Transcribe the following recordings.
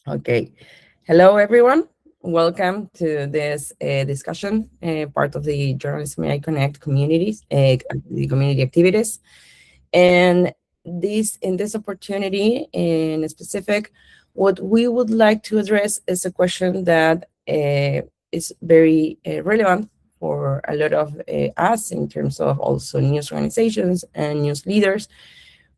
Okay. Hello, everyone. Welcome to this discussion, part of the JournalismAI Connect communities, the community activities. And in this opportunity, in specific, what we would like to address is a question that is very relevant for a lot of us in terms of also news organizations and news leaders.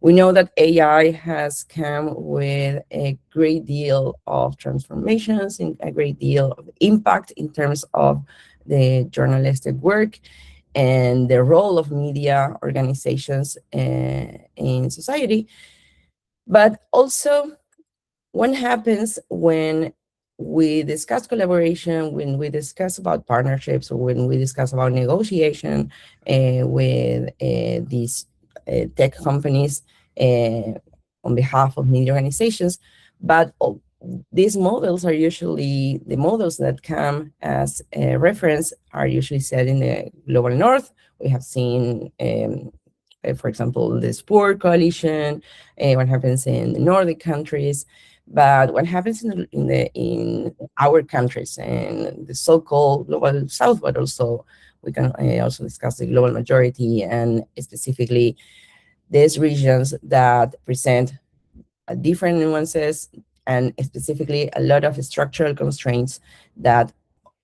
We know that AI has come with a great deal of transformations and a great deal of impact in terms of the journalistic work and the role of media organizations in society. But also, what happens when we discuss collaboration, when we discuss about partnerships, or when we discuss about negotiation with these tech companies on behalf of media organizations, but these models are usually the models that come as a reference are usually set in the global north. We have seen, for example, the Sport Coalition, what happens in the Nordic countries, but what happens in our countries and the so-called global south, but also we can also discuss the global majority and specifically these regions that present different nuances and specifically a lot of structural constraints that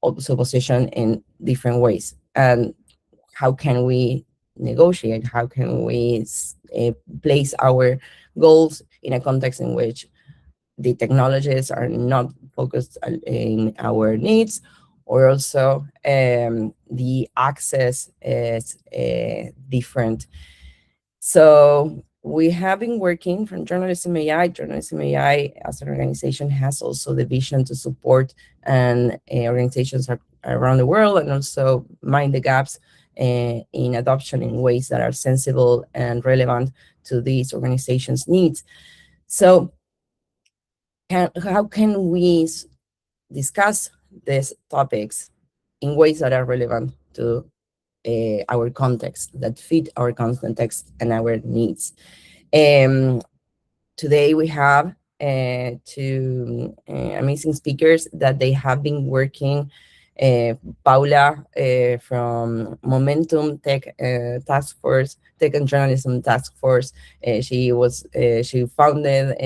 also position in different ways. And how can we negotiate? How can we place our goals in a context in which the technologies are not focused in our needs, or also the access is different. So we have been working from Journalism AI. Journalism AI as an organization has also the vision to support and organizations around the world and also mind the gaps in adoption in ways that are sensible and relevant to these organizations' needs. So how can we discuss these topics in ways that are relevant to our context, that fit our context and our needs? Today we have two amazing speakers that they have been working. Paula from Momentum Tech Task Force, Tech and Journalism Task Force. She founded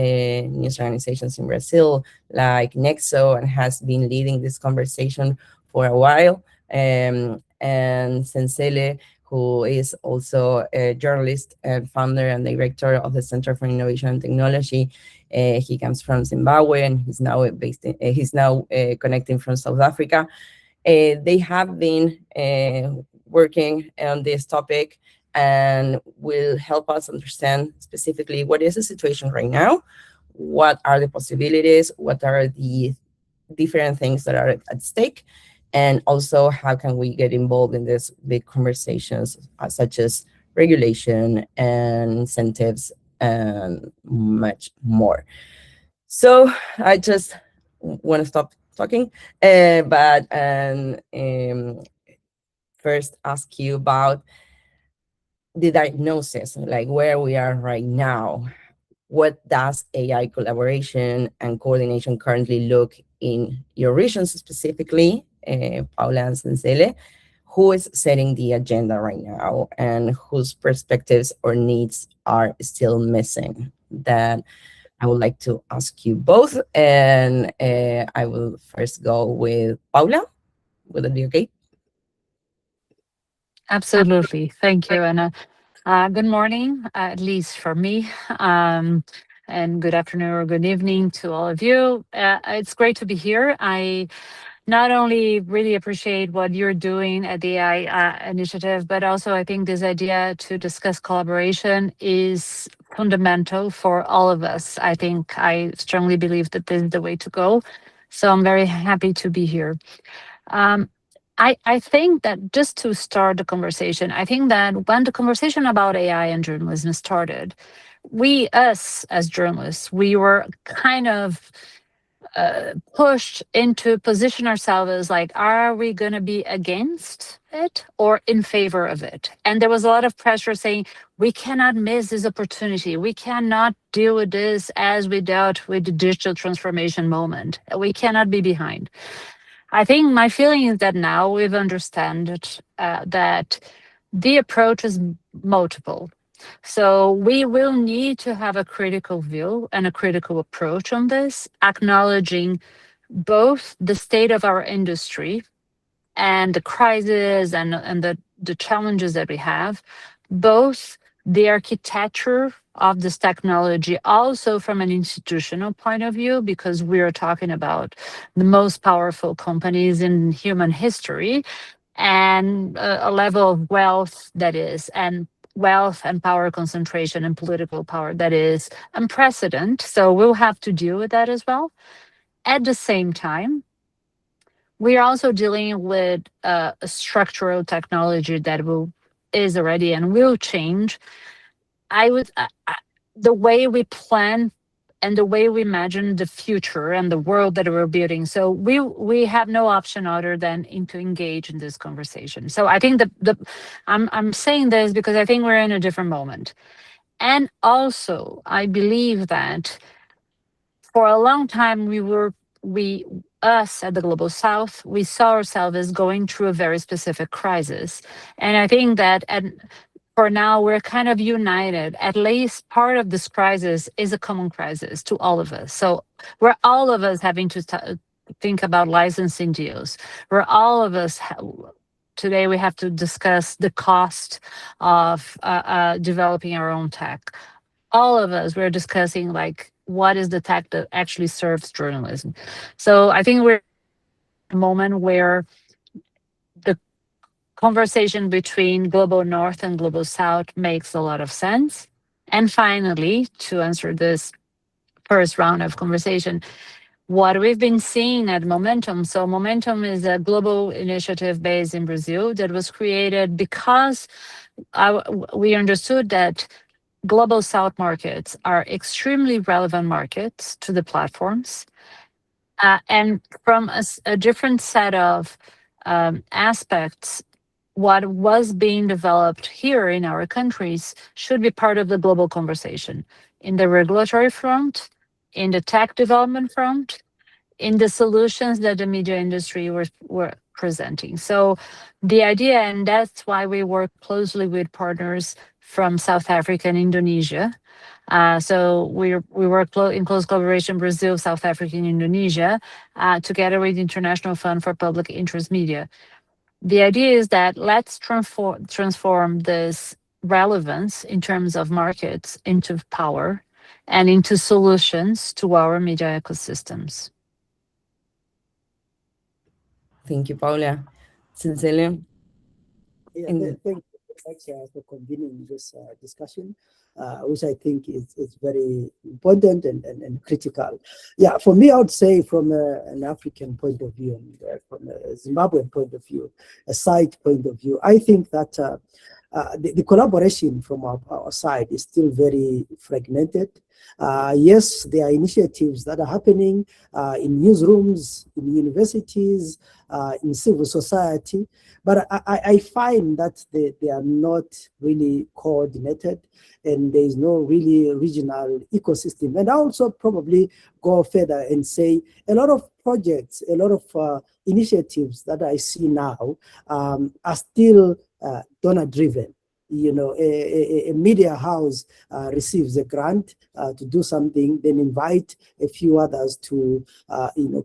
news organizations in Brazil like Nexo and has been leading this conversation for a while. And Zenzele, who is also a journalist and founder and director of the Center for Innovation and Technology. He comes from Zimbabwe and he's now connecting from South Africa. They have been working on this topic and will help us understand specifically what is the situation right now, what are the possibilities, what are the different things that are at stake, and also how can we get involved in these big conversations such as regulation and incentives and much more. So I just want to stop talking, but first ask you about the diagnosis, like where we are right now. What does AI collaboration and coordination currently look in your regions specifically, Paula and Zenzele? Who is setting the agenda right now and whose perspectives or needs are still missing? That I would like to ask you both, and I will first go with Paula. Would that be okay? Absolutely. Thank you, Anna. Good morning, at least for me, and good afternoon or good evening to all of you. It's great to be here. I not only really appreciate what you're doing at the AI initiative, but also I think this idea to discuss collaboration is fundamental for all of us. I think I strongly believe that this is the way to go. So I'm very happy to be here. Um, I think that just to start the conversation, I think that when the conversation about AI and journalism started, us as journalists, we were kind of pushed into position ourselves as like, are we going to be against it or in favor of it? And there was a lot of pressure saying, we cannot miss this opportunity. We cannot deal with this as we dealt with the digital transformation moment. We cannot be behind. I think my feeling is that now we've understood that the approach is multiple. So we will need to have a critical view and a critical approach on this, acknowledging both the state of our industry and the crisis and the challenges that we have, both the architecture of this technology, also from an institutional point of view, because we are talking about the most powerful companies in human history and a level of wealth that is, and wealth and power concentration and political power that is unprecedented. So we'll have to deal with that as well. At the same time, we are also dealing with a structural technology that is already and will change. I would the way we plan and the way we imagine the future and the world that we're building. So we have no option other than to engage in this conversation. So I think I'm saying this because I think we're in a different moment, and also I believe that for a long time we us at the global south, we saw ourselves as going through a very specific crisis, and I think that for now we're kind of united. At least part of this crisis is a common crisis to all of us, so we're all of us having to think about licensing deals. We're all of us today we have to discuss the cost of developing our own tech. All of us we're discussing like what is the tech that actually serves journalism. So I think we're at a moment where the conversation between global north and global south makes a lot of sense. And finally, to answer this first round of conversation, what we've been seeing at Momentum. So Momentum is a global initiative based in Brazil that was created because we understood that global south markets are extremely relevant markets to the platforms. And from a different set of aspects, what was being developed here in our countries should be part of the global conversation in the regulatory front, in the tech development front, in the solutions that the media industry were presenting. So the idea, and that's why we work closely with partners from South Africa and Indonesia. So we work in close collaboration, Brazil, South Africa, and Indonesia, together with the International Fund for Public Interest Media. The idea is that let's transform this relevance in terms of markets into power and into solutions to our media ecosystems. Thank you, Paula. Zenzele? Yeah, thank you for convening this discussion, which I think is very important and critical. Yeah, for me, I would say from an African point of view, and from a Zimbabwean point of view, a CITE point of view, I think that the collaboration from our side is still very fragmented. Yes, there are initiatives that are happening in newsrooms, in universities, in civil society, but I find that they are not really coordinated, and there is no really regional ecosystem. And I also probably go further and say a lot of projects, a lot of initiatives that I see now are still donor-driven. You know, a media house receives a grant to do something, then invite a few others to,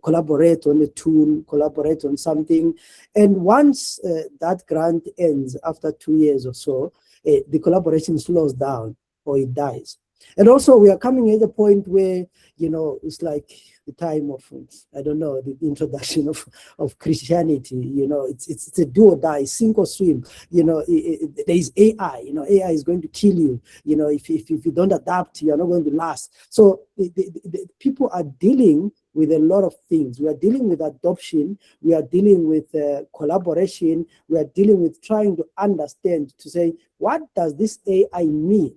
collaborate on a tool, collaborate on something. And once that grant ends after 2 years or so, the collaboration slows down or it dies. And also we are coming at a point where, it's like the time of, I don't know, the introduction of Christianity. It's a do or die, sink or swim. There is AI. AI is going to kill you. If you don't adapt, you're not going to last. So the people are dealing with a lot of things. We are dealing with adoption. We are dealing with collaboration. We are dealing with trying to understand, to say, what does this AI mean?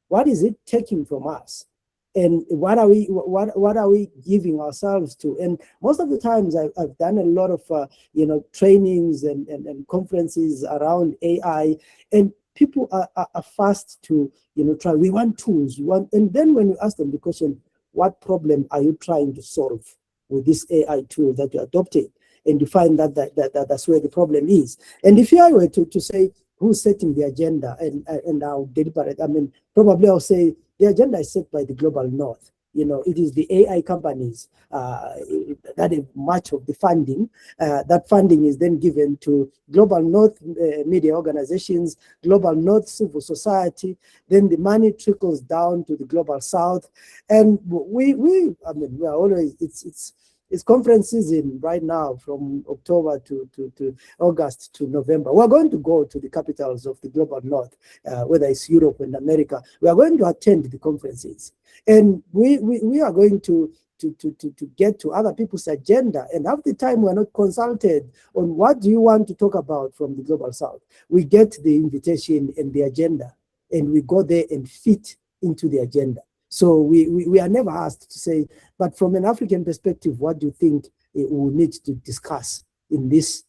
What is it taking from us? And what are we giving ourselves to? And most of the times I've done a lot of trainings and conferences around AI, and people are fast to try. We want tools, and then when you ask them the question, what problem are you trying to solve with this AI tool that you're adopting? And you find that's where the problem is. And if I were to say who's setting the agenda and I'll deliberate, I mean, probably I'll say the agenda is set by the global north. It is the AI companies that have much of the funding. That funding is then given to global north media organizations, global north civil society. Then the money trickles down to the global south, and we are always it's conference season right now from October to August to November. We're going to go to the capitals of the global north, whether it's Europe and America. We are going to attend the conferences, and we are going to get to other people's agenda. And half the time we're not consulted on what do you want to talk about from the global south. We get the invitation and the agenda, and we go there and fit into the agenda. So we are never asked to say, but from an African perspective, what do you think we need to discuss in this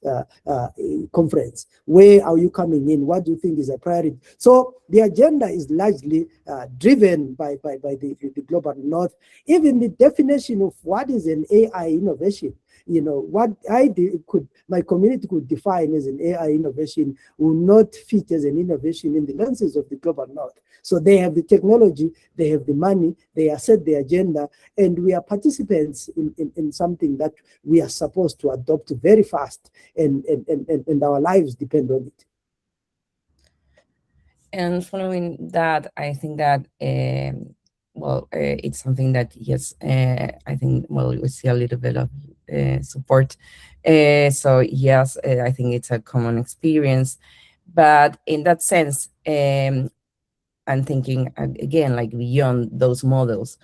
conference? Where are you coming in? What do you think is a priority? So the agenda is largely driven by the global north. Even the definition of what is an AI innovation, what my community could define as an AI innovation will not fit as an innovation in the lenses of the global north. So they have the technology, they have the money, they have set the agenda, and we are participants in something that we are supposed to adopt very fast, and our lives depend on it. And following that, I think that it's something that, yes, I think, we see a little bit of support. So yes, I think it's a common experience. But in that sense, I'm thinking, again, like beyond those models,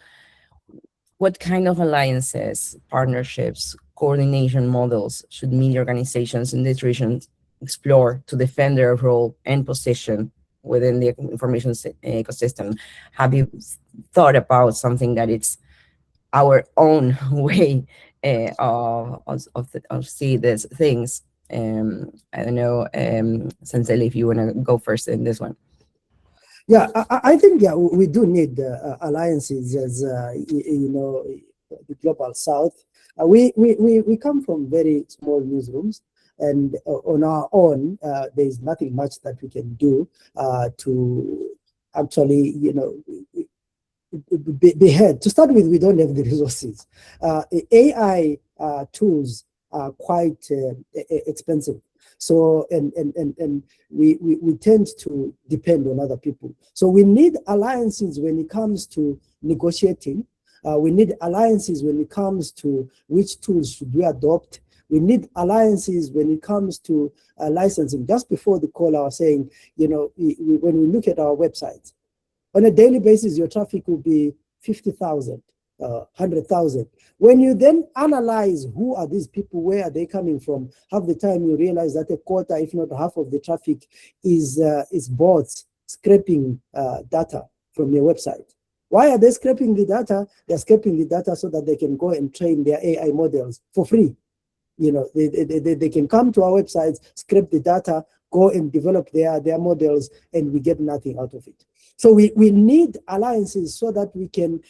what kind of alliances, partnerships, coordination models should media organizations in this region explore to defend their role and position within the information ecosystem? Have you thought about something that it's our own way of see these things? I don't know, Zenzele, if you want to go first in this one. Yeah, I think we do need alliances as the global south. We come from very small newsrooms, and on our own, there is nothing much that we can do to actually be heard. To start with, we don't have the resources. AI tools are quite expensive. So and we tend to depend on other people. So we need alliances when it comes to negotiating. We need alliances when it comes to which tools should we adopt. We need alliances when it comes to licensing. Just before the call, I was saying, when we look at our websites, on a daily basis, your traffic will be 50,000. 100,000. When you then analyze who are these people, where are they coming from, half the time you realize that a quarter, if not half of the traffic is bots scraping data from your website. Why are they scraping the data? They're scraping the data so that they can go and train their AI models for free. They can come to our websites, scrape the data, go and develop their models, and we get nothing out of it. So we need alliances so that we can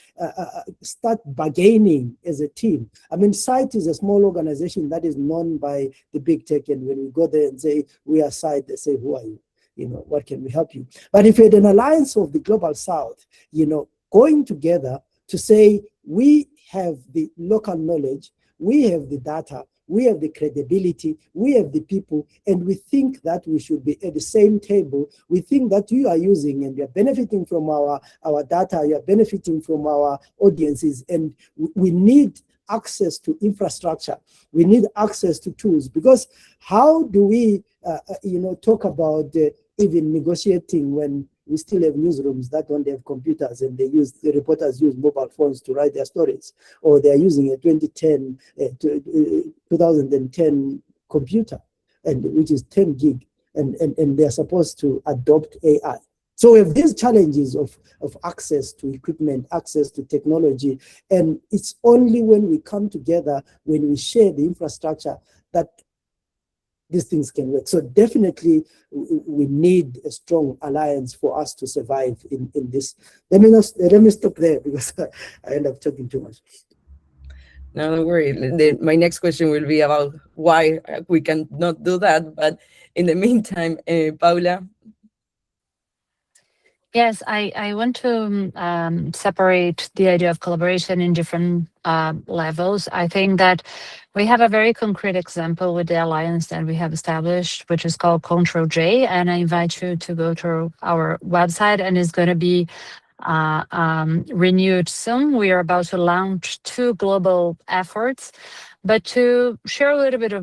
start bargaining as a team. I mean, CITE is a small organization that is known by the big tech, and when we go there and say, we are CITE, they say, who are you? What can we help you? But if we had an alliance of the global south, going together to say, we have the local knowledge, we have the data, we have the credibility, we have the people, and we think that we should be at the same table. We think that you are using and you're benefiting from our data, you're benefiting from our audiences, and we need access to infrastructure. We need access to tools, because how do we, talk about even negotiating when we still have newsrooms that don't have computers, and the reporters use mobile phones to write their stories, or they're using a 2010 computer, and which is 10 gig, and they're supposed to adopt AI. So we have these challenges of access to equipment, access to technology, and it's only when we come together, when we share the infrastructure, that these things can work. So definitely we need a strong alliance for us to survive in this. Let me stop there because I end up talking too much. No, don't worry. My next question will be about why we cannot do that. But in the meantime, Paula. Yes, I want to separate the idea of collaboration in different levels. I think that we have a very concrete example with the alliance that we have established, which is called Control J. And I invite you to go to our website, and it's going to be renewed soon. We are about to launch 2 global efforts. But to share a little bit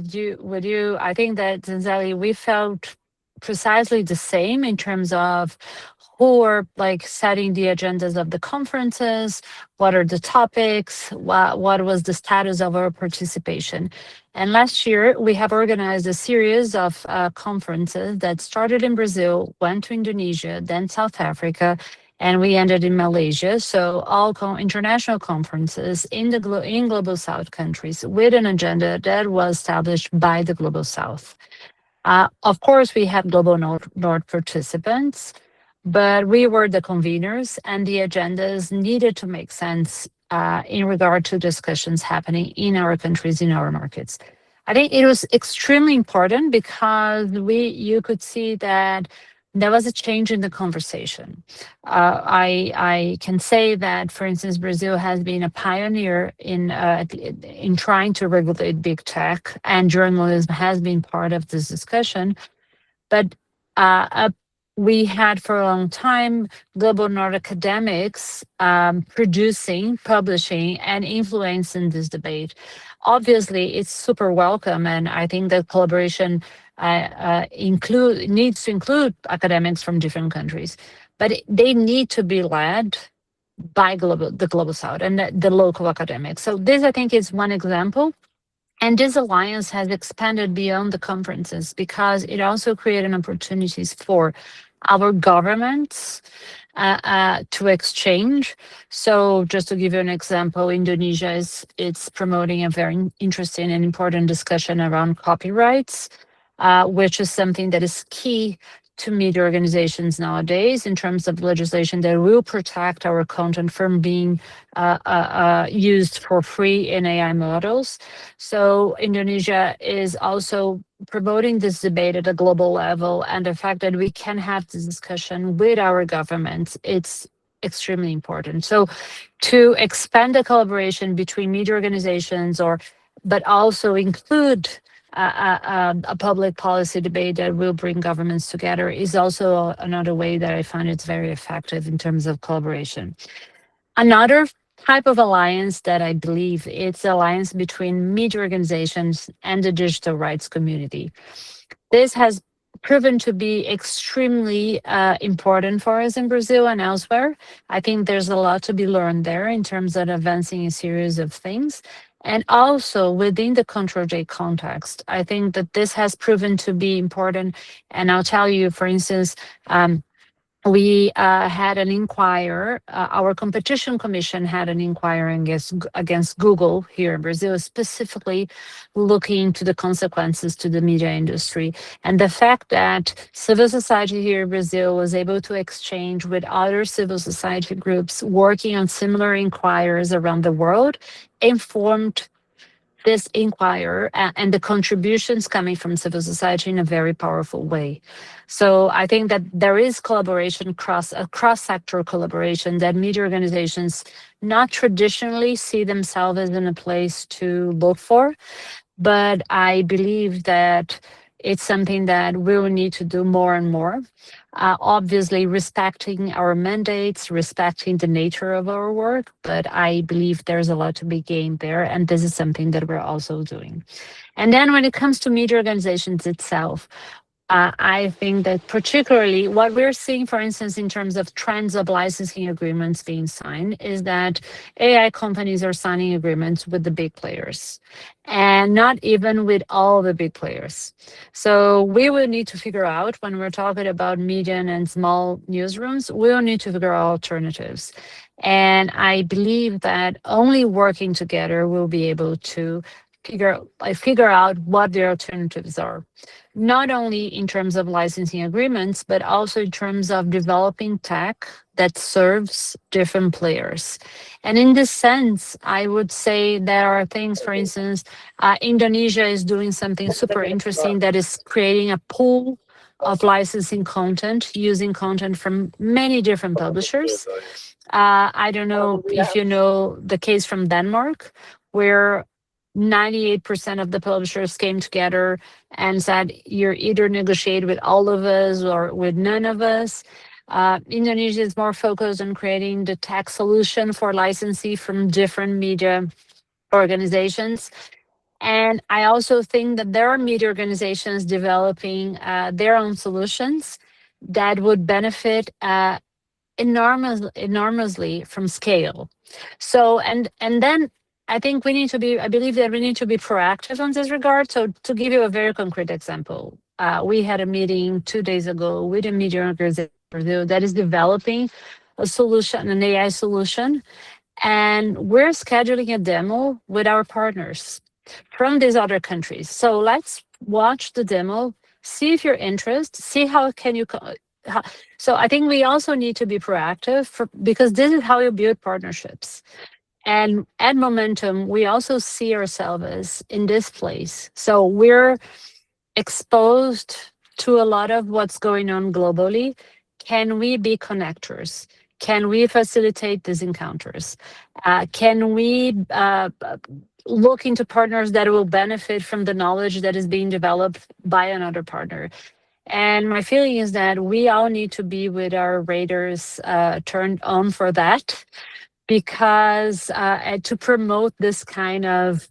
with you, I think that, Zenzele, we felt precisely the same in terms of who are like setting the agendas of the conferences, what are the topics, what was the status of our participation. And last year, we have organized a series of conferences that started in Brazil, went to Indonesia, then South Africa, and we ended in Malaysia. So all international conferences in the Global South countries with an agenda that was established by the Global South. Of course, we had Global North participants, but we were the conveners, and the agendas needed to make sense in regard to discussions happening in our countries, in our markets. I think it was extremely important because you could see that there was a change in the conversation. I can say that, for instance, Brazil has been a pioneer in trying to regulate big tech, and journalism has been part of this discussion. But we had for a long time Global North academics producing, publishing, and influencing this debate. Obviously, it's super welcome, and I think that collaboration needs to include academics from different countries, but they need to be led by the Global South and the local academics. So this, I think, is one example. And this alliance has expanded beyond the conferences because it also created opportunities for our governments to exchange. So just to give you an example, Indonesia it's promoting a very interesting and important discussion around copyrights, which is something that is key to media organizations nowadays in terms of legislation that will protect our content from being used for free in AI models. So Indonesia is also promoting this debate at a global level, and the fact that we can have this discussion with our governments, it's extremely important. So to expand the collaboration between media organizations, but also include a public policy debate that will bring governments together is also another way that I find it's very effective in terms of collaboration. Another type of alliance that I believe it's an alliance between media organizations and the digital rights community. This has proven to be extremely important for us in Brazil and elsewhere. I think there's a lot to be learned there in terms of advancing a series of things. And also within the Control J context, I think that this has proven to be important. And I'll tell you, for instance, we had an inquiry, our competition commission had an inquiry against Google here in Brazil, specifically looking into the consequences to the media industry. And the fact that civil society here in Brazil was able to exchange with other civil society groups working on similar inquiries around the world informed this inquiry and the contributions coming from civil society in a very powerful way. So I think that there is collaboration, cross-sector collaboration that media organizations not traditionally see themselves as in a place to look for, but I believe that it's something that we will need to do more and more. Obviously, respecting our mandates, respecting the nature of our work, but I believe there's a lot to be gained there, and this is something that we're also doing. And then when it comes to media organizations itself, I think that particularly what we're seeing, for instance, in terms of trends of licensing agreements being signed, is that AI companies are signing agreements with the big players and not even with all the big players. So we will need to figure out, when we're talking about medium and small newsrooms, we'll need to figure out alternatives. And I believe that only working together we'll be able to figure out what the alternatives are, not only in terms of licensing agreements, but also in terms of developing tech that serves different players. And in this sense, I would say there are things, for instance, Indonesia is doing something super interesting that is creating a pool of licensing content, using content from many different publishers. I don't know if you know the case from Denmark, where 98% of the publishers came together and said, you're either negotiate with all of us or with none of us. Indonesia is more focused on creating the tech solution for licensee from different media organizations. And I also think that there are media organizations developing their own solutions that would benefit enormously from scale. So, and then I think I believe that we need to be proactive on this regard. So to give you a very concrete example, we had a meeting 2 days ago with a media organization that is developing a solution, an AI solution, and we're scheduling a demo with our partners from these other countries. So let's watch the demo, see if you're interested, see how can you so I think we also need to be proactive because this is how you build partnerships. And at Momentum, we also see ourselves in this place. So we're exposed to a lot of what's going on globally. Can we be connectors? Can we facilitate these encounters? Can we look into partners that will benefit from the knowledge that is being developed by another partner? And my feeling is that we all need to be with our radars turned on for that, because to promote this kind of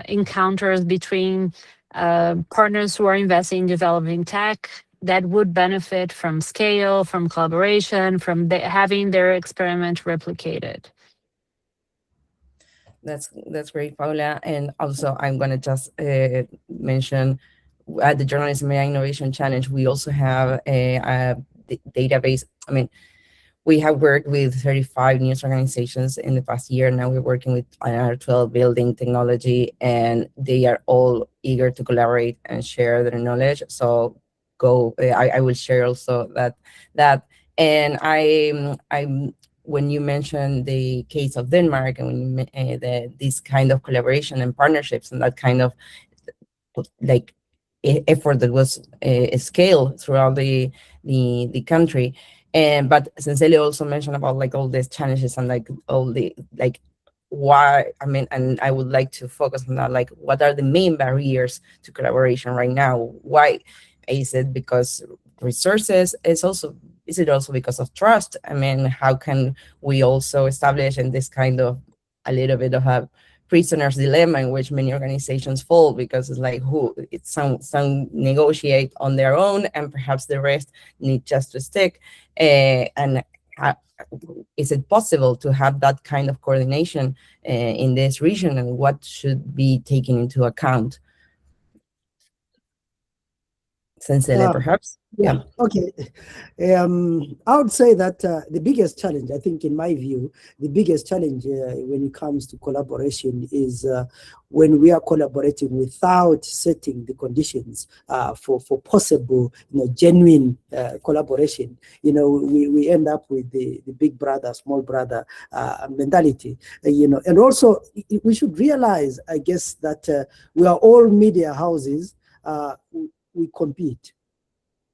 encounters between partners who are investing in developing tech that would benefit from scale, from collaboration, from having their experiment replicated. That's great, Paula. And also, I'm going to just mention at the Journalism AI Innovation Challenge, we also have a database. I mean, we have worked with 35 news organizations in the past year. Now we're working with another 12 building technology, and they are all eager to collaborate and share their knowledge. So I will share also that. And I'm when you mentioned the case of Denmark, and when you this kind of collaboration and partnerships and that kind of like effort that was scaled throughout the country. But Zenzele also mentioned about like all these challenges and like all the like why, I mean, and I would like to focus on that, like what are the main barriers to collaboration right now? Why is it because resources? Is it also because of trust? I mean, how can we also establish in this kind of a little bit of a prisoner's dilemma in which many organizations fall, because it's like some negotiate on their own and perhaps the rest need just to stick, and is it possible to have that kind of coordination in this region, and what should be taken into account? Zenzele, perhaps? Yeah. Okay. I would say that the biggest challenge, I think, in my view, the biggest challenge when it comes to collaboration is when we are collaborating without setting the conditions for possible, genuine collaboration. We end up with the big brother, small brother mentality. And also we should realize, I guess, that we are all media houses. We compete.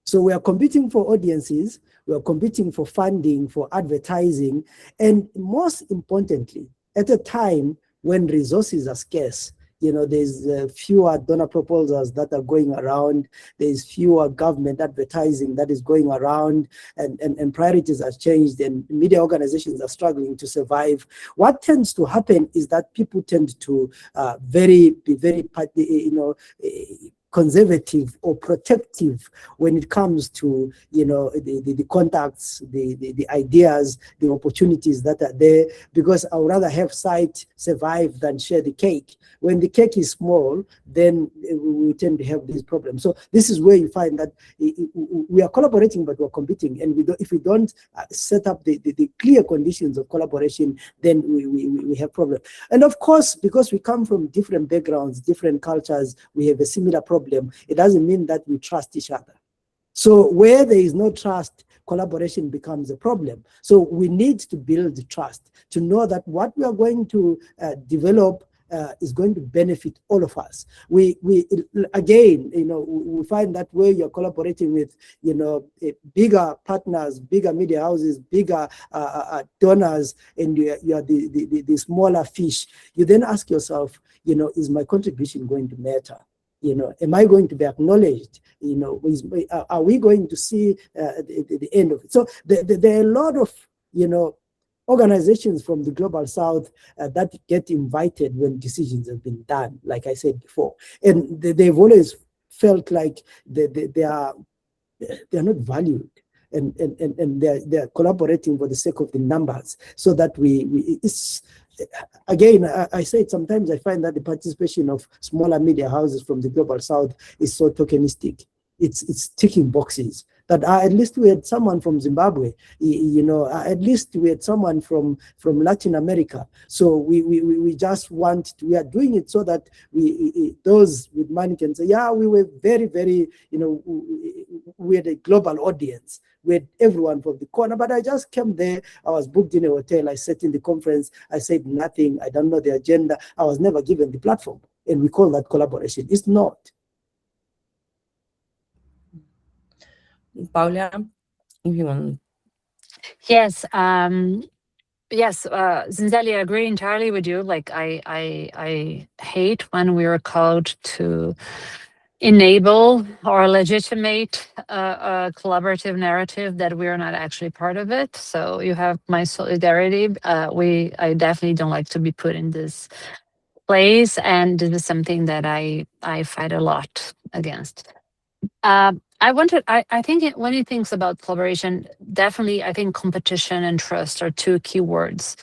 So we are competing for audiences, we are competing for funding, for advertising, and most importantly, at a time when resources are scarce. There's fewer donor proposals that are going around, there's fewer government advertising that is going around, and priorities have changed, and media organizations are struggling to survive. What tends to happen is that people tend to be very conservative or protective when it comes to, the contacts, the ideas, the opportunities that are there, because I would rather have CITE survive than share the cake. When the cake is small, then we tend to have these problems. So this is where you find that we are collaborating, but we're competing. And if we don't set up the clear conditions of collaboration, then we have problems. And of course, because we come from different backgrounds, different cultures, we have a similar problem. It doesn't mean that we trust each other. So where there is no trust, collaboration becomes a problem. So we need to build trust, to know that what we are going to develop is going to benefit all of us. We again, we find that where you're collaborating with, bigger partners, bigger media houses, bigger donors, and you are the smaller fish, you then ask yourself, is my contribution going to matter? Am I going to be acknowledged? Are we going to see the end of it? So there are a lot of, organizations from the global south that get invited when decisions have been done, like I said before. And they've always felt like they are not valued. And they're collaborating for the sake of the numbers, so that again, I say it sometimes, I find that the participation of smaller media houses from the global south is so tokenistic. It's ticking boxes. That at least we had someone from Zimbabwe, at least we had someone from Latin America. So we just we are doing it so that those with money can say, yeah, we were very, very, we had a global audience. We had everyone from the corner, but I just came there. I was booked in a hotel. I sat in the conference. I said nothing. I don't know the agenda. I was never given the platform. And we call that collaboration. It's not. Paula, if you want. Yes. Yes, Zenzele, I agree entirely with you. Like, I hate when we are called to enable or legitimate a collaborative narrative that we are not actually part of it. So you have my solidarity. I definitely don't like to be put in this place, and this is something that I fight a lot against. I think when he thinks about collaboration, definitely I think competition and trust are two key words.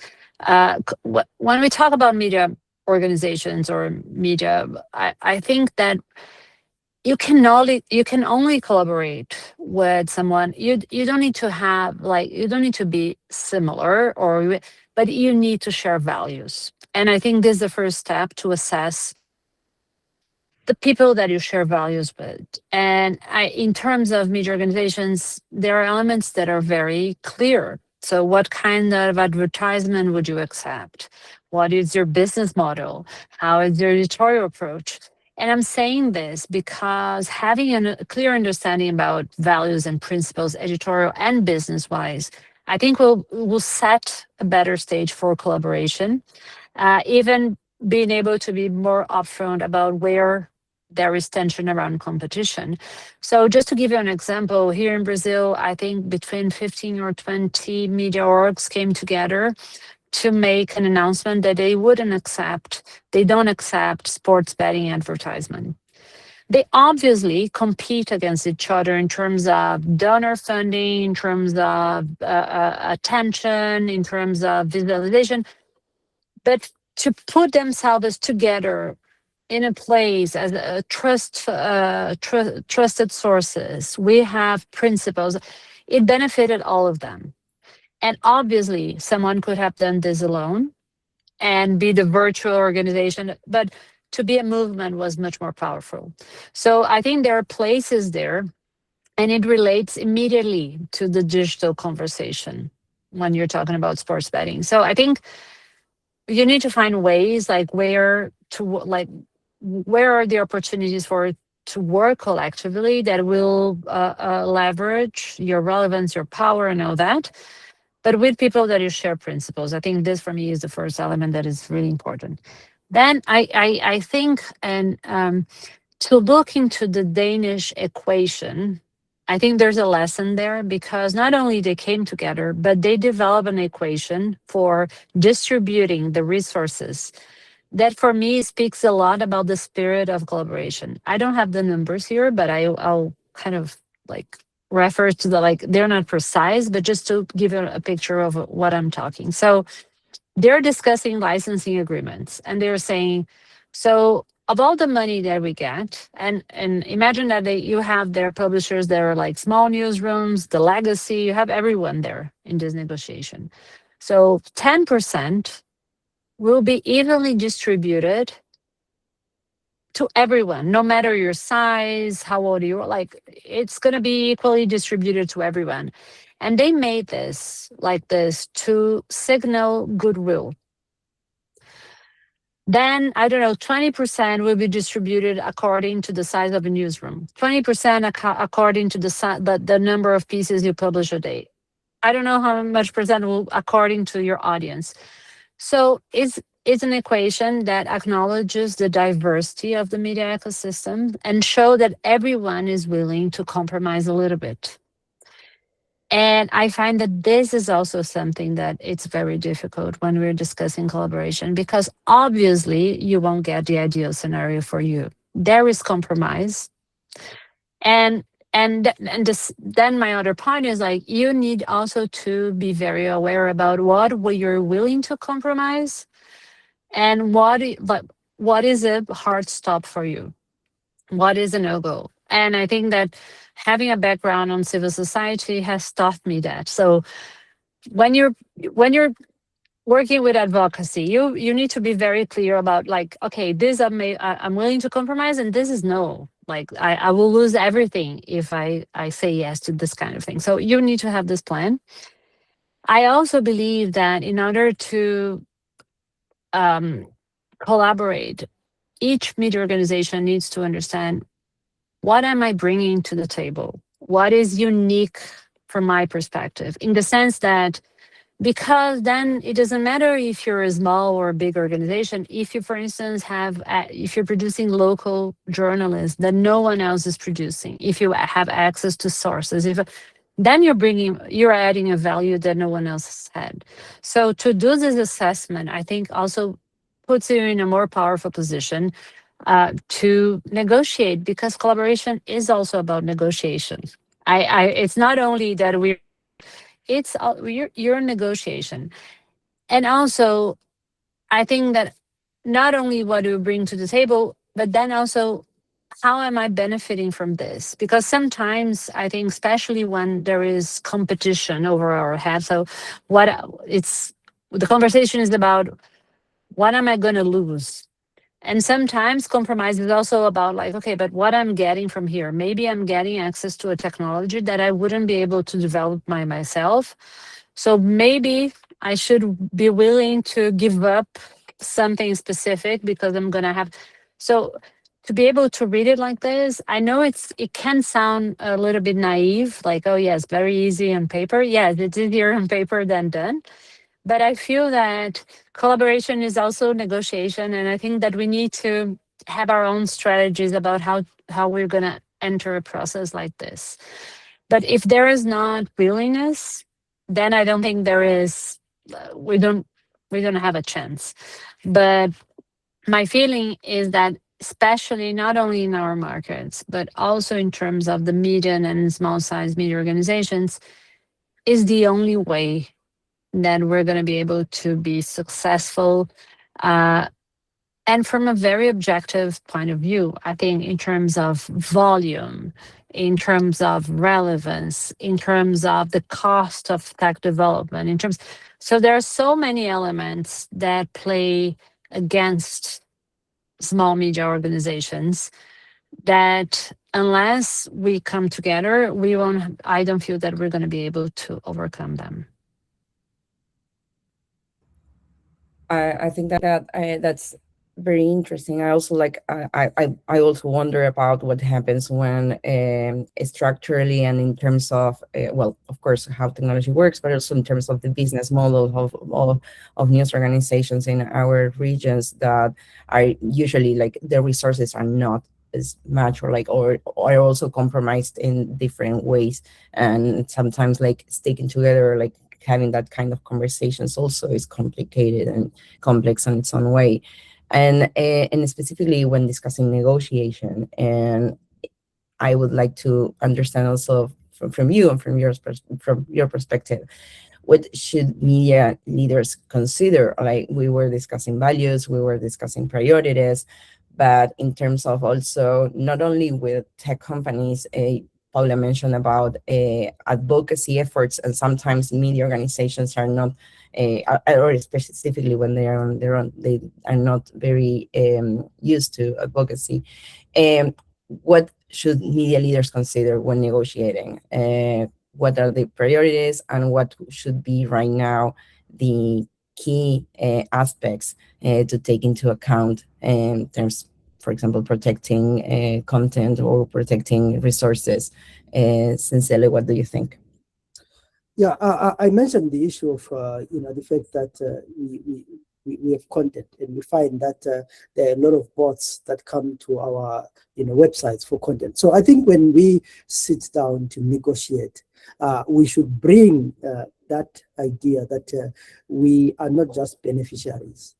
When we talk about media organizations or media, I think that you can only collaborate with someone. You don't need to have you don't need to be similar, but you need to share values. And I think this is the first step to assess the people that you share values with. And in terms of media organizations, there are elements that are very clear. So what kind of advertisement would you accept? What is your business model? How is your editorial approach? And I'm saying this because having a clear understanding about values and principles, editorial and business-wise, I think will set a better stage for collaboration. Even being able to be more upfront about where there is tension around competition. So just to give you an example, here in Brazil, I think between 15 or 20 media orgs came together to make an announcement that they don't accept sports betting advertisement. They obviously compete against each other in terms of donor funding, in terms of attention, in terms of visualization. But to put themselves together in a place as a trusted sources, we have principles. It benefited all of them. And obviously, someone could have done this alone and be the virtual organization, but to be a movement was much more powerful. So I think there are places there, and it relates immediately to the digital conversation when you're talking about sports betting. So I think you need to find ways where are the opportunities to work collectively that will leverage your relevance, your power, and all that, but with people that you share principles. I think this for me is the first element that is really important. Then I think, and to look into the Danish equation, I think there's a lesson there, because not only they came together, but they developed an equation for distributing the resources that for me speaks a lot about the spirit of collaboration. I don't have the numbers here, but I'll kind of like refer to the, like, they're not precise, but just to give you a picture of what I'm talking. So they're discussing licensing agreements, and they're saying, so of all the money that we get, and imagine that you have their publishers, there are like small newsrooms, the legacy, you have everyone there in this negotiation. So 10% will be evenly distributed to everyone, no matter your size, how old you are, like it's going to be equally distributed to everyone. And they made this like this to signal goodwill. Then, I don't know, 20% will be distributed according to the size of a newsroom, 20% according to the number of pieces you publish a day. I don't know how much percent will according to your audience. So it's an equation that acknowledges the diversity of the media ecosystem and show that everyone is willing to compromise a little bit. And I find that this is also something that it's very difficult when we're discussing collaboration, because obviously you won't get the ideal scenario for you. There is compromise. And then my other point is, like, you need also to be very aware about what you're willing to compromise and what is a hard stop for you, what is a no-go. And I think that having a background on civil society has taught me that. So when you're working with advocacy, you need to be very clear about, like, okay, this I'm willing to compromise, and this is no. Like, I will lose everything if I say yes to this kind of thing. So you need to have this plan. I also believe that in order to collaborate, each media organization needs to understand, what am I bringing to the table? What is unique from my perspective? In the sense that, because then it doesn't matter if you're a small or a big organization. If you, for instance, if you're producing local journalists that no one else is producing, if you have access to sources, then you're adding a value that no one else has had. So to do this assessment, I think also puts you in a more powerful position to negotiate, because collaboration is also about negotiation. It's not only that it's your negotiation. And also, I think that not only what do you bring to the table, but then also, how am I benefiting from this? Because sometimes I think, especially when there is competition over our head, so the conversation is about, what am I going to lose? And sometimes compromise is also about, like, okay, but what I'm getting from here, maybe I'm getting access to a technology that I wouldn't be able to develop myself. So maybe I should be willing to give up something specific because I'm going to have. So to be able to read it like this, I know it can sound a little bit naive, like, oh yes, very easy on paper. Yes, it's easier on paper than done. But I feel that collaboration is also negotiation. And I think that we need to have our own strategies about how we're going to enter a process like this. But if there is not willingness, then I don't think there is, we don't have a chance. But my feeling is that, especially not only in our markets, but also in terms of the medium and small size media organizations, is the only way that we're going to be able to be successful. And from a very objective point of view, I think in terms of volume, in terms of relevance, in terms of the cost of tech development, so there are so many elements that play against small media organizations that unless we come together, I don't feel that we're going to be able to overcome them. I think that that's very interesting. I also I also wonder about what happens when structurally and in terms of well, of course, how technology works, but also in terms of the business model of news organizations in our regions that are usually, like, the resources are not as much, or are also compromised in different ways, and sometimes, like, sticking together, like having that kind of conversations also is complicated and complex in its own way. and specifically when discussing negotiation. And I would like to understand also from you and from your perspective, what should media leaders consider? Like, we were discussing values, we were discussing priorities, but in terms of also not only with tech companies, Paula mentioned about advocacy efforts, and sometimes media organizations are not, or specifically when they are on their own, they are not very used to advocacy. What should media leaders consider when negotiating? What are the priorities, and what should be right now the key aspects to take into account in terms, for example, protecting content or protecting resources? Zenzele, what do you think? Yeah, I mentioned the issue of the fact that we have content, and we find that there are a lot of bots that come to our websites for content. So I think when we sit down to negotiate, we should bring that idea that we are not just beneficiaries.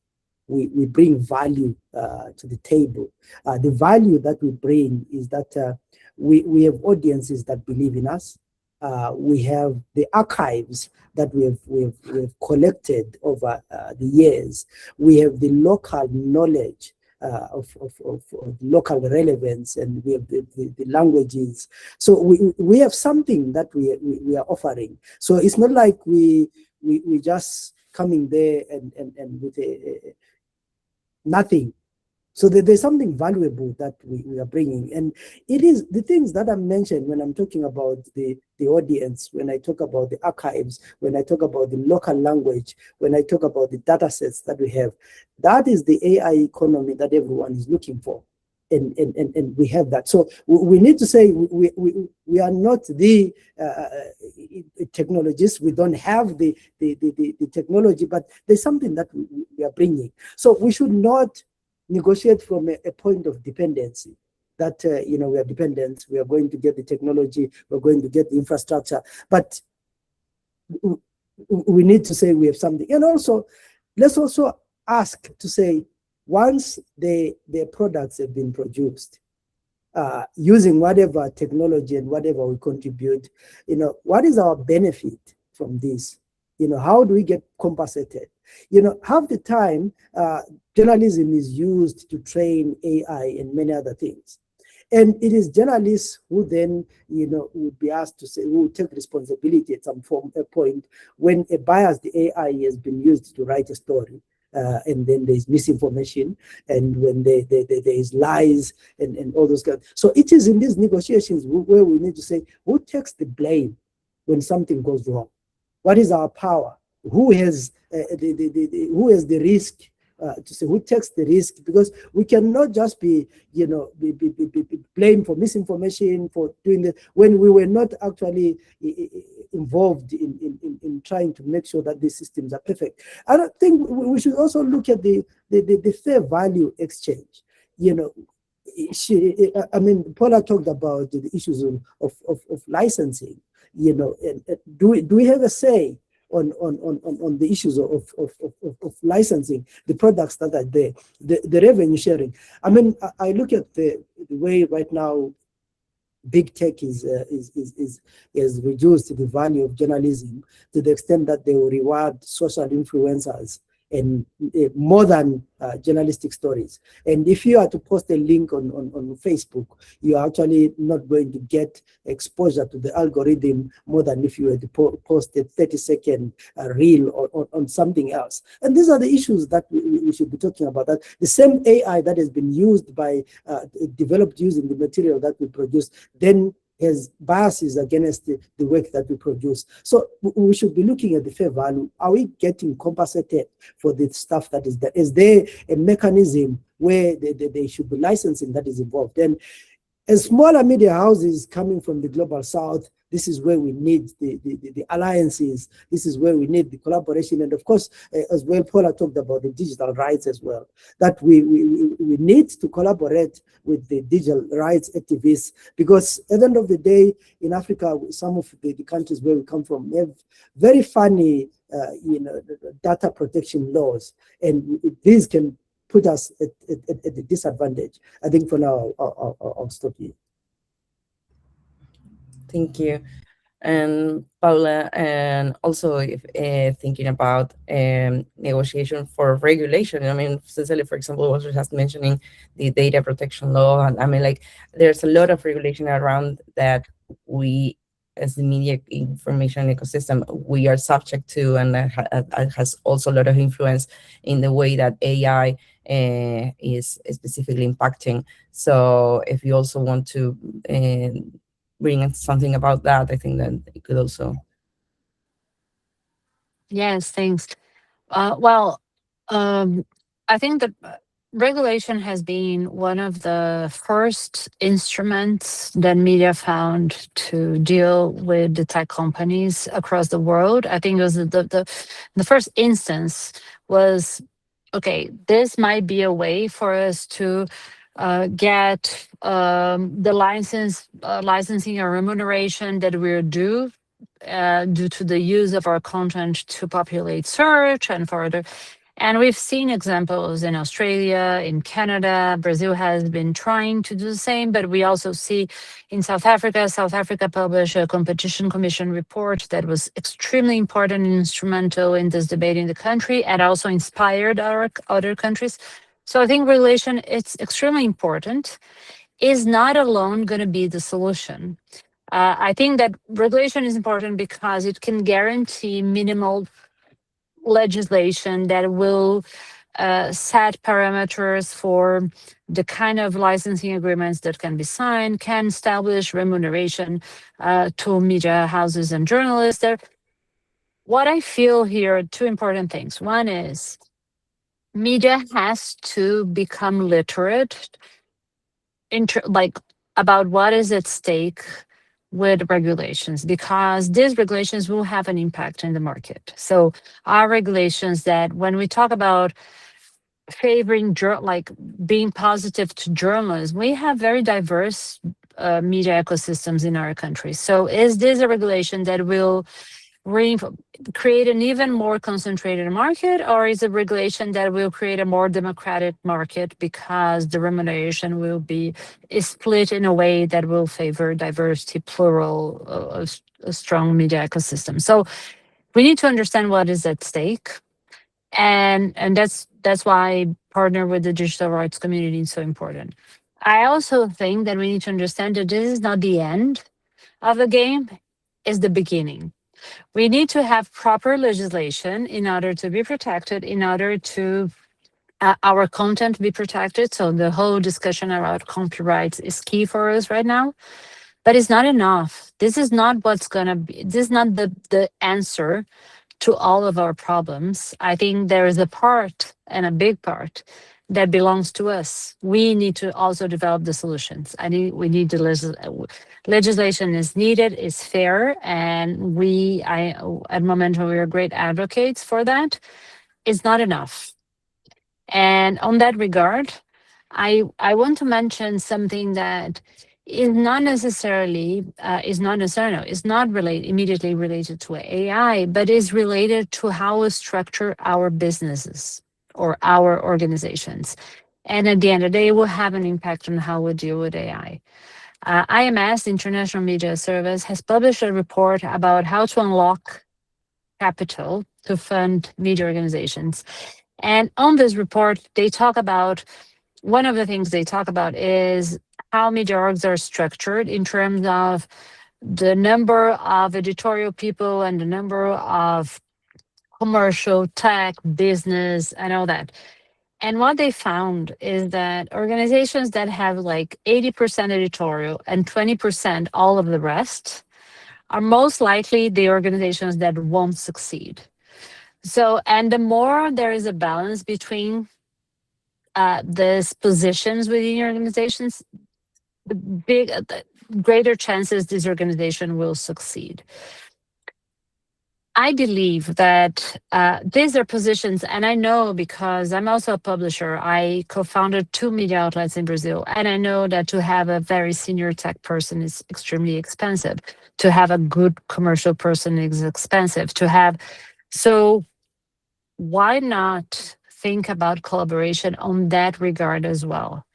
We bring value to the table. The value that we bring is that we have audiences that believe in us. We have the archives that we have collected over the years. We have the local knowledge of local relevance, and we have the languages. So we have something that we are offering. So it's not like we just coming there and with nothing. So there's something valuable that we are bringing. And it is the things that I mentioned when I'm talking about the audience, when I talk about the archives, when I talk about the local language, when I talk about the data sets that we have. That is the AI economy that everyone is looking for. And we have that. So we need to say we are not the technologists. We don't have the technology, but there's something that we are bringing. So we should not negotiate from a point of dependency, that we are dependent, we are going to get the technology, we're going to get the infrastructure, but we need to say we have something. And also, let's also ask to say, once the products have been produced, using whatever technology and whatever we contribute, what is our benefit from this? How do we get compensated? Half the time, journalism is used to train AI and many other things. And it is journalists who then, would be asked to say, who will take responsibility at some point when a biased AI has been used to write a story. And then there's misinformation, and when there is lies and all those kinds. So it is in these negotiations where we need to say, who takes the blame when something goes wrong? What is our power? Who has the risk to say, who takes the risk? Because we cannot just be blamed for misinformation, for doing that, when we were not actually involved in trying to make sure that these systems are perfect. I don't think we should also look at the fair value exchange. Paula talked about the issues of licensing. Do we have a say on the issues of licensing the products that are there, the revenue sharing? I look at the way right now big tech has reduced the value of journalism to the extent that they will reward social influencers and more than journalistic stories. And if you are to post a link on Facebook, you are actually not going to get exposure to the algorithm more than if you were to post a 30-second reel on something else. And these are the issues that we should be talking about. That the same AI that has been used by, developed using the material that we produce, then has biases against the work that we produce. So we should be looking at the fair value. Are we getting compensated for the stuff that is there? Is there a mechanism where there should be licensing that is involved? And as smaller media houses coming from the global south, this is where we need the alliances. This is where we need the collaboration. And of course, as well, Paula talked about the digital rights as well, that we need to collaborate with the digital rights activists, because at the end of the day, in Africa, some of the countries where we come from have very funny data protection laws. And these can put us at a disadvantage. I think for now, I'll stop here. Thank you. And Paula, and also if thinking about negotiation for regulation, I mean, Cecily, for example, was just mentioning the data protection law, and I mean, like, there's a lot of regulation around that we, as the media information ecosystem, we are subject to, and that has also a lot of influence in the way that AI is specifically impacting. So if you also want to bring something about that, I think that it could also. Yes, thanks. Well, I think that regulation has been one of the first instruments that media found to deal with the tech companies across the world. I think it was the first instance was, okay, this might be a way for us to get the licensing or remuneration that we're due to the use of our content to populate search and further. And we've seen examples in Australia, in Canada. Brazil has been trying to do the same, but we also see in South Africa. South Africa published a competition commission report that was extremely important and instrumental in this debate in the country, and also inspired our other countries. So I think regulation, it's extremely important, is not alone going to be the solution. I think that regulation is important because it can guarantee minimal legislation that will set parameters for the kind of licensing agreements that can be signed, can establish remuneration to media houses and journalists. What I feel here are two important things. One is media has to become literate about what is at stake with regulations, because these regulations will have an impact in the market. So our regulations that when we talk about favoring being positive to journalism, we have very diverse media ecosystems in our country. So is this a regulation that will create an even more concentrated market, or is a regulation that will create a more democratic market because the remuneration will be split in a way that will favor diversity, plural, a strong media ecosystem? So we need to understand what is at stake, and that's why partner with the digital rights community is so important. I also think that we need to understand that this is not the end of the game; it's the beginning. We need to have proper legislation in order to be protected, in order to our content be protected. So the whole discussion about copyrights is key for us right now, but it's not enough. This is not what's going to be, this is not the answer to all of our problems. I think there is a part, and a big part, that belongs to us. We need to also develop the solutions. We need the legislation is needed, is fair, and at Momentum, we are great advocates for that. It's not enough. And on that regard, I want to mention something that is not immediately related to AI, but is related to how we structure our businesses or our organizations. And at the end of the day, it will have an impact on how we deal with AI. IMS, International Media Service, has published a report about how to unlock capital to fund media organizations. And on this report, one of the things they talk about is how media orgs are structured in terms of the number of editorial people and the number of commercial, tech, business, and all that. And what they found is that organizations that have like 80% editorial and 20% all of the rest are most likely the organizations that won't succeed. So, and the more there is a balance between these positions within your organizations, the greater chances this organization will succeed. I believe that these are positions, and I know because I'm also a publisher. I co-founded 2 media outlets in Brazil, and I know that to have a very senior tech person is extremely expensive. To have a good commercial person is expensive. So why not think about collaboration on that regard as well?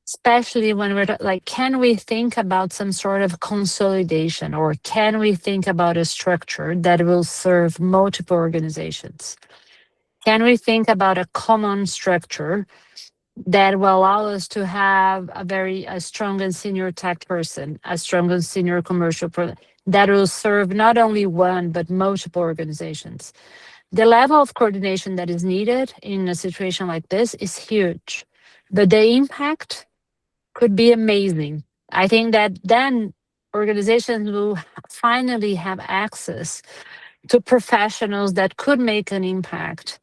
Especially when we're like, can we think about some sort of consolidation, or can we think about a structure that will serve multiple organizations? Can we think about a common structure that will allow us to have a strong and senior tech person, a strong and senior commercial person that will serve not only one, but multiple organizations? The level of coordination that is needed in a situation like this is huge, but the impact could be amazing. I think that then organizations will finally have access to professionals that could make an impact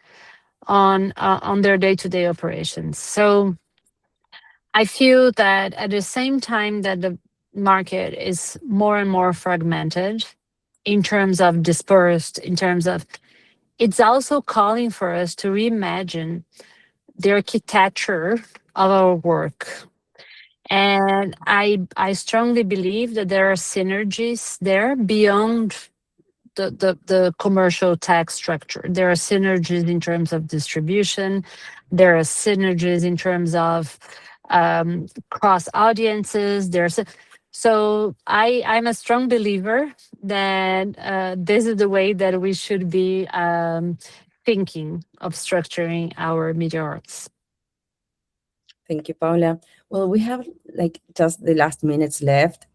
on their day-to-day operations. So I feel that at the same time that the market is more and more fragmented in terms of dispersed, in terms of, it's also calling for us to reimagine the architecture of our work. And I strongly believe that there are synergies there beyond the commercial tax structure. There are synergies in terms of distribution. There are synergies in terms of cross audiences. So I'm a strong believer that this is the way that we should be thinking of structuring our media arts. Thank you, Paula. Well, we have like just the last minutes left.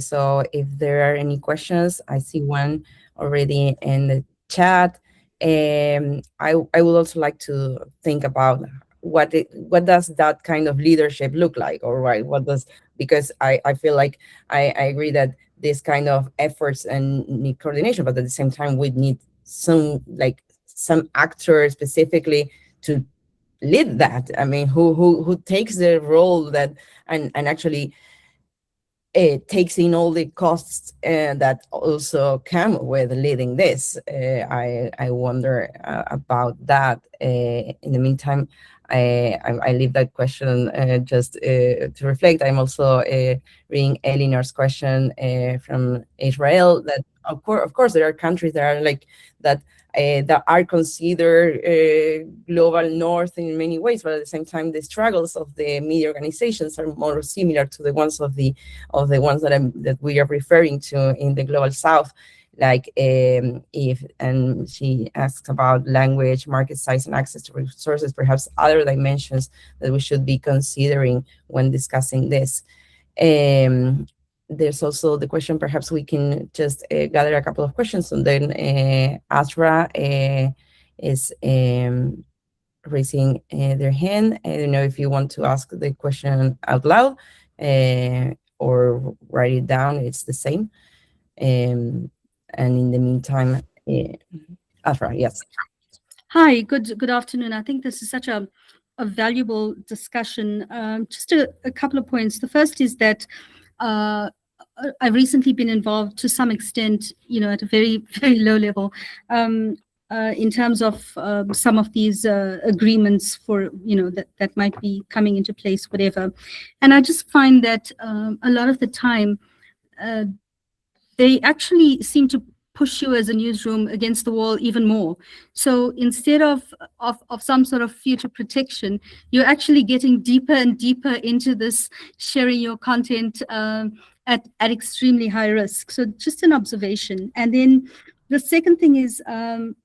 So if there are any questions, I see one already in the chat. I would also like to think about what does that kind of leadership look like, or right? Because I feel like I agree that this kind of efforts and need coordination, but at the same time we need some actor specifically to lead that. I mean, who takes the role that and actually takes in all the costs that also come with leading this. I wonder about that. In the meantime, I leave that question just to reflect. I'm also reading Elinor's question from Israel, that of course there are countries that are like that that are considered global north in many ways, but at the same time the struggles of the media organizations are more similar to the ones of the ones that we are referring to in the global south. Like and she asks about language, market size, and access to resources, perhaps other dimensions that we should be considering when discussing this. There's also the question, perhaps we can just gather a couple of questions, and then Asra is raising their hand. I don't know if you want to ask the question out loud or write it down, it's the same. And in the meantime, Asra, yes. Hi, good afternoon. I think this is such a valuable discussion. Just a couple of points. The first is that I've recently been involved to some extent, at a very, very low level, in terms of some of these agreements for, that might be coming into place, whatever. And I just find that a lot of the time, they actually seem to push you as a newsroom against the wall even more. So instead of some sort of future protection, you're actually getting deeper and deeper into this, sharing your content at extremely high risk. So just an observation. And then the second thing is,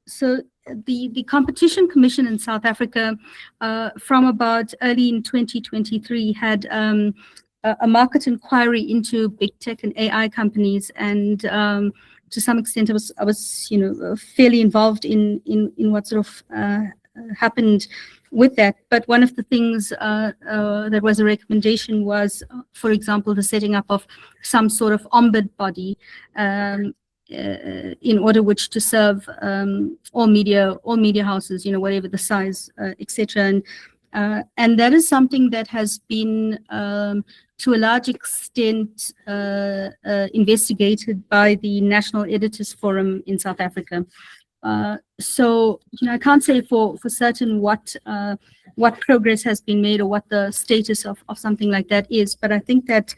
so the Competition Commission in South Africa, from about early in 2023, had a market inquiry into big tech and AI companies, and to some extent, I was fairly involved in what sort of happened with that. But one of the things that was a recommendation was, for example, the setting up of some sort of ombud body in order which to serve all media houses, whatever the size, etc. And that is something that has been, to a large extent, investigated by the National Editors Forum in South Africa. So, I can't say for certain what progress has been made or what the status of something like that is, but I think that,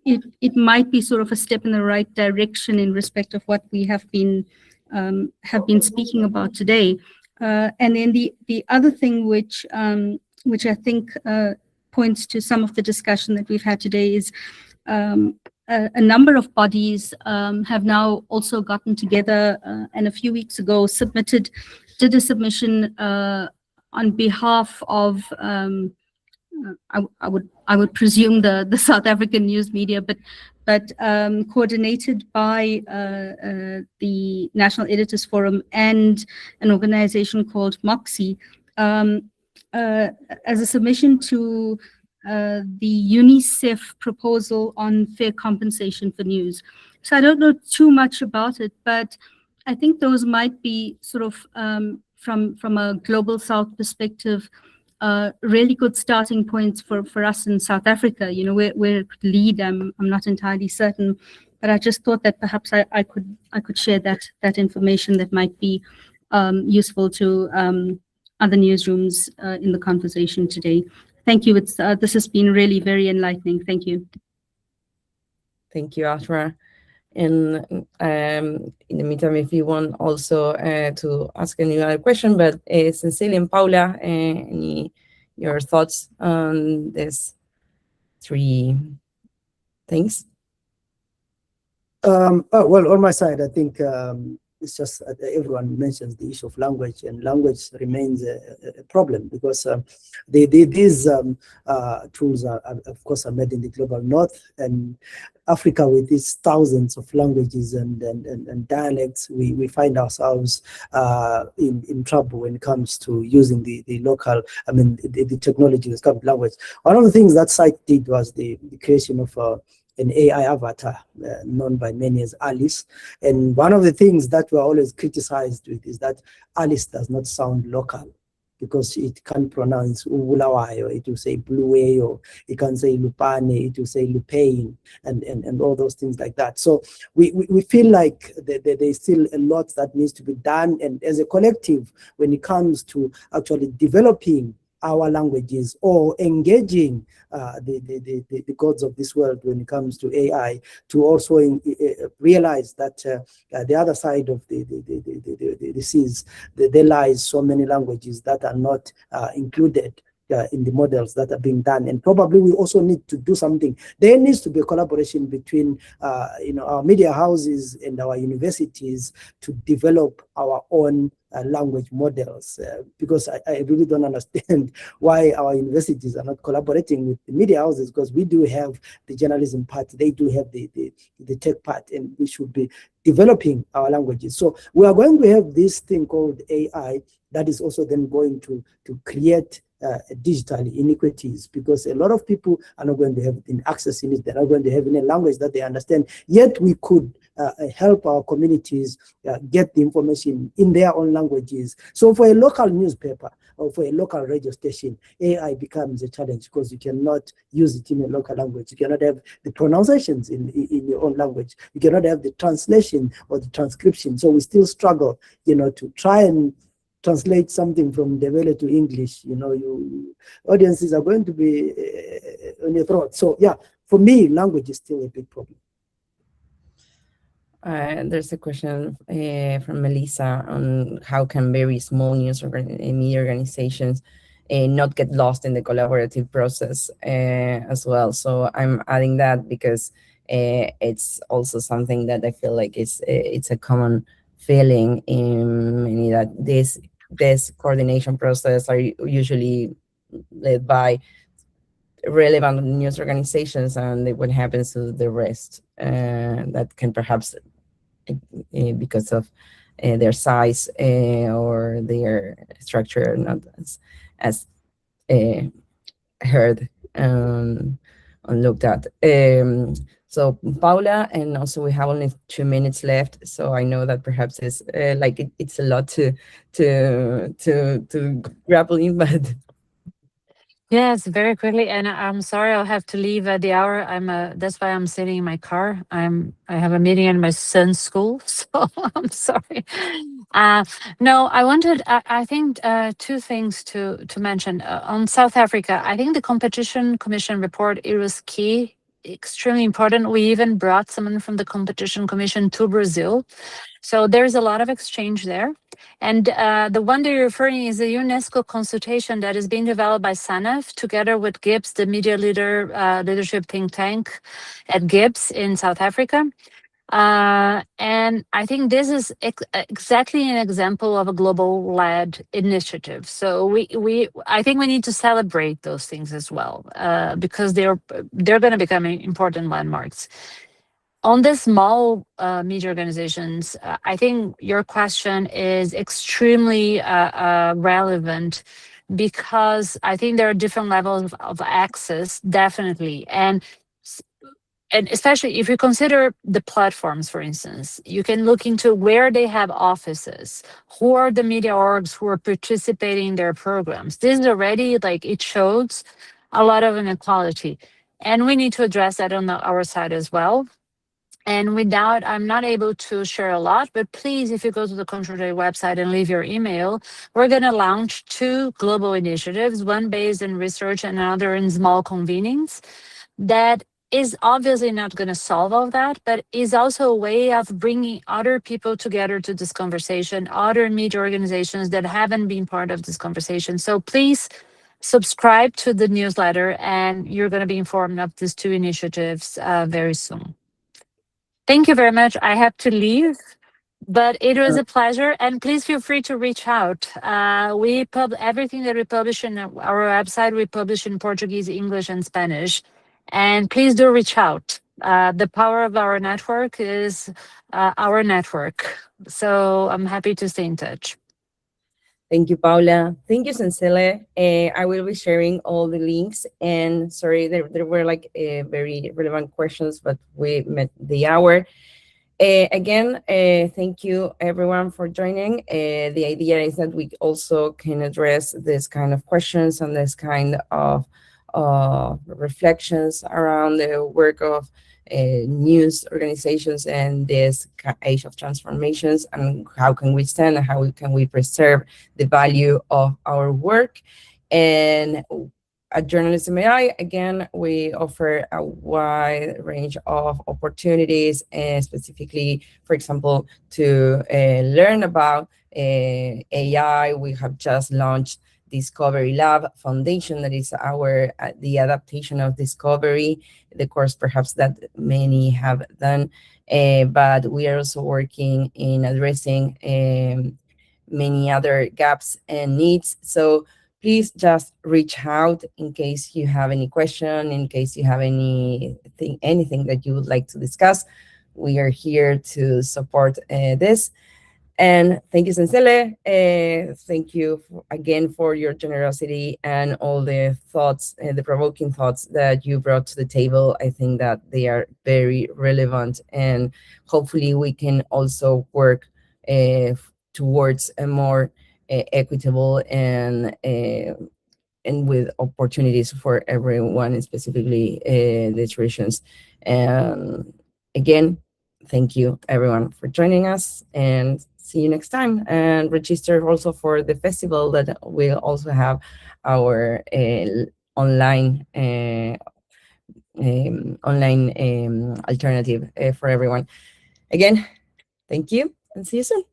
it might be sort of a step in the right direction in respect of what we have been speaking about today. And then the other thing which I think points to some of the discussion that we've had today is a number of bodies have now also gotten together and a few weeks ago did a submission on behalf of I would presume the South African news media, but coordinated by the National Editors Forum and an organization called MOXIE, as a submission to the UNICEF proposal on fair compensation for news. So I don't know too much about it, but I think those might be sort of from a Global South perspective, really good starting points for us in South Africa. You know, where it could lead, I'm not entirely certain, but I just thought that perhaps I could share that information that might be useful to other newsrooms in the conversation today. Thank you. This has been really very enlightening. Thank you. Thank you, Ashra. And in the meantime, if you want also to ask any other question, but Zenzele and Paula, your thoughts on these three things? Well, on my side, I think it's just everyone mentions the issue of language, and language remains a problem because these tools are, of course, are made in the global north, and Africa, with its thousands of languages and dialects, we find ourselves in trouble when it comes to using the local, the technology when it comes to language. One of the things that CITE did was the creation of an AI avatar known by many as Alice. And one of the things that we're always criticized with is that Alice does not sound local, because it can't pronounce Ubulawayo, it will say Bluey, or it can say Lupane, it will say Lupain, and all those things like that. So we feel like there's still a lot that needs to be done, and as a collective, when it comes to actually developing our languages or engaging the gods of this world when it comes to AI, to also realize that the other side of the seas, there lies so many languages that are not included in the models that are being done. And probably we also need to do something. There needs to be a collaboration between our media houses and our universities to develop our own language models, because I really don't understand why our universities are not collaborating with the media houses, because we do have the journalism part, they do have the tech part, and we should be developing our languages. So we are going to have this thing called AI that is also then going to create digital inequities, because a lot of people are not going to have access in it, they're not going to have any language that they understand. Yet we could help our communities get the information in their own languages. So for a local newspaper or for a local radio station, AI becomes a challenge, because you cannot use it in a local language. You cannot have the pronunciations in your own language. You cannot have the translation or the transcription. So we still struggle, to try and translate something from Ndebele to English. Audiences are going to be on your throat. So yeah, for me, language is still a big problem. There's a question from Melissa on how can very small news media organizations not get lost in the collaborative process as well. So I'm adding that because it's also something that I feel like it's a common feeling in many, that this coordination process are usually led by relevant news organizations, and what happens to the rest that can perhaps because of their size or their structure not as heard and looked at. So Paula, and also we have only 2 minutes left, so I know that perhaps it's it's a lot to grapple in, but yes, very quickly, and I'm sorry I'll have to leave at the hour. That's why I'm sitting in my car. I have a meeting in my son's school, so I'm sorry. No, I think two things to mention on South Africa. I think the Competition Commission report, it was key, extremely important. We even brought someone from the Competition Commission to Brazil, so there's a lot of exchange there. And the one that you're referring is a UNESCO consultation that is being developed by SANEF together with GIBS, the media leadership think tank at GIBS in South Africa. And I think this is exactly an example of a global-led initiative. So I think we need to celebrate those things as well, because they're going to become important landmarks. On the small media organizations, I think your question is extremely relevant, because I think there are different levels of access, definitely. And especially if you consider the platforms, for instance, you can look into where they have offices, who are the media orgs who are participating in their programs. This is already, like, it shows a lot of inequality. And we need to address that on our side as well. And without, I'm not able to share a lot, but please, if you go to the Control Day website and leave your email, we're going to launch 2 global initiatives, one based in research and another in small convenings, that is obviously not going to solve all that, but is also a way of bringing other people together to this conversation, other media organizations that haven't been part of this conversation. So please subscribe to the newsletter, and you're going to be informed of these 2 initiatives very soon. Thank you very much. I have to leave, but it was a pleasure, and please feel free to reach out. Everything that we publish on our website, we publish in Portuguese, English, and Spanish. And please do reach out. The power of our network is our network. So I'm happy to stay in touch. Thank you, Paula. Thank you, Zenzele. I will be sharing all the links. And sorry, there were like very relevant questions, but we met the hour. Again, thank you everyone for joining. The idea is that we also can address this kind of questions and this kind of reflections around the work of news organizations and this age of transformations, and how can we stand and how can we preserve the value of our work. And at Journalism AI, again, we offer a wide range of opportunities, specifically, for example, to learn about AI. We have just launched Discovery Lab Foundation, that is the adaptation of Discovery, the course perhaps that many have done, but we are also working in addressing many other gaps and needs. So please just reach out in case you have any question, in case you have anything that you would like to discuss. We are here to support this. And thank you, Zenzele. Thank you again for your generosity and all the thoughts, the provoking thoughts that you brought to the table. I think that they are very relevant, and hopefully we can also work towards a more equitable and with opportunities for everyone, and specifically the traditions. And again, thank you everyone for joining us, and see you next time. And register also for the festival that will also have our online alternative for everyone. Again, thank you, and see you soon.